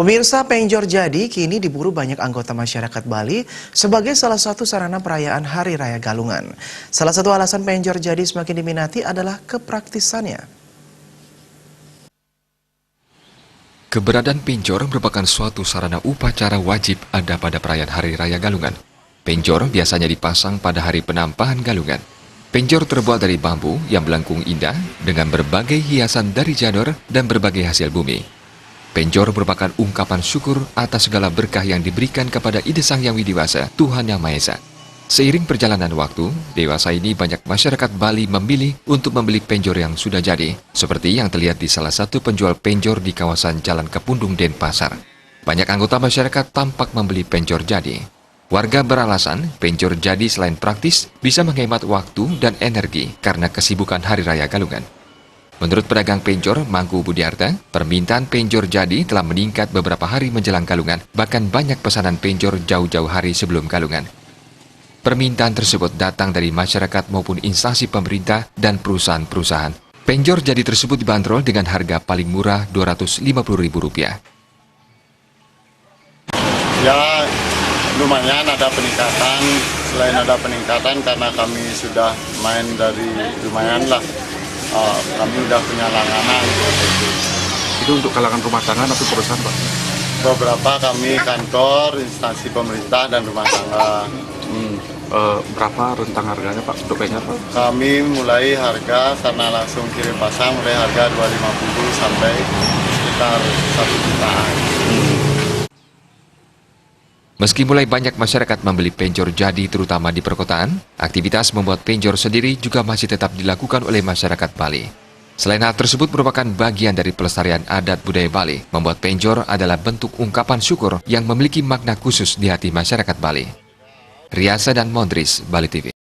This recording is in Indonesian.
Pemirsa, penjor jadi kini diburu banyak anggota masyarakat Bali sebagai salah satu sarana perayaan Hari Raya Galungan. Salah satu alasan penjor jadi semakin diminati adalah kepraktisannya. Keberadaan penjor merupakan suatu sarana upacara wajib ada pada perayaan Hari Raya Galungan. Penjor biasanya dipasang pada hari penampahan Galungan. Penjor terbuat dari bambu yang melengkung indah dengan berbagai hiasan dari janur dan berbagai hasil bumi. Penjor merupakan ungkapan syukur atas segala berkah yang diberikan kepada Ide Sang Hyang Widiwasa, Tuhan Yang Maha Esa. Seiring perjalanan waktu, dewasa ini banyak masyarakat Bali memilih untuk membeli penjor yang sudah jadi, seperti yang terlihat di salah satu penjual penjor di kawasan Jalan Kepundung, Denpasar. Banyak anggota masyarakat tampak membeli penjor jadi. Warga beralasan penjor jadi selain praktis, bisa menghemat waktu dan energi karena kesibukan Hari Raya Galungan. Menurut pedagang penjor Mangku Budiarta, permintaan penjor jadi telah meningkat beberapa hari menjelang Galungan, bahkan banyak pesanan penjor jauh-jauh hari sebelum Galungan. Permintaan tersebut datang dari masyarakat maupun instansi pemerintah dan perusahaan-perusahaan. Penjor jadi tersebut dibanderol dengan harga paling murah Rp250.000. Ya, lumayan ada peningkatan. Selain ada peningkatan karena kami sudah main dari lumayan lah. Kami udah punya langganan. Itu untuk kalangan rumah tangga atau perusahaan, Pak? Beberapa kami kantor, instansi pemerintah, dan rumah tangga. Berapa rentang harganya, Pak, untuk penjor, Pak? Kami mulai harga karena langsung kirim pasang, mulai harga Rp250.000 sampai sekitar Rp1 jutaan. Meski mulai banyak masyarakat membeli penjor jadi terutama di perkotaan, aktivitas membuat penjor sendiri juga masih tetap dilakukan oleh masyarakat Bali. Selain hal tersebut merupakan bagian dari pelestarian adat budaya Bali, membuat penjor adalah bentuk ungkapan syukur yang memiliki makna khusus di hati masyarakat Bali. Riasa dan Mondris, Bali TV.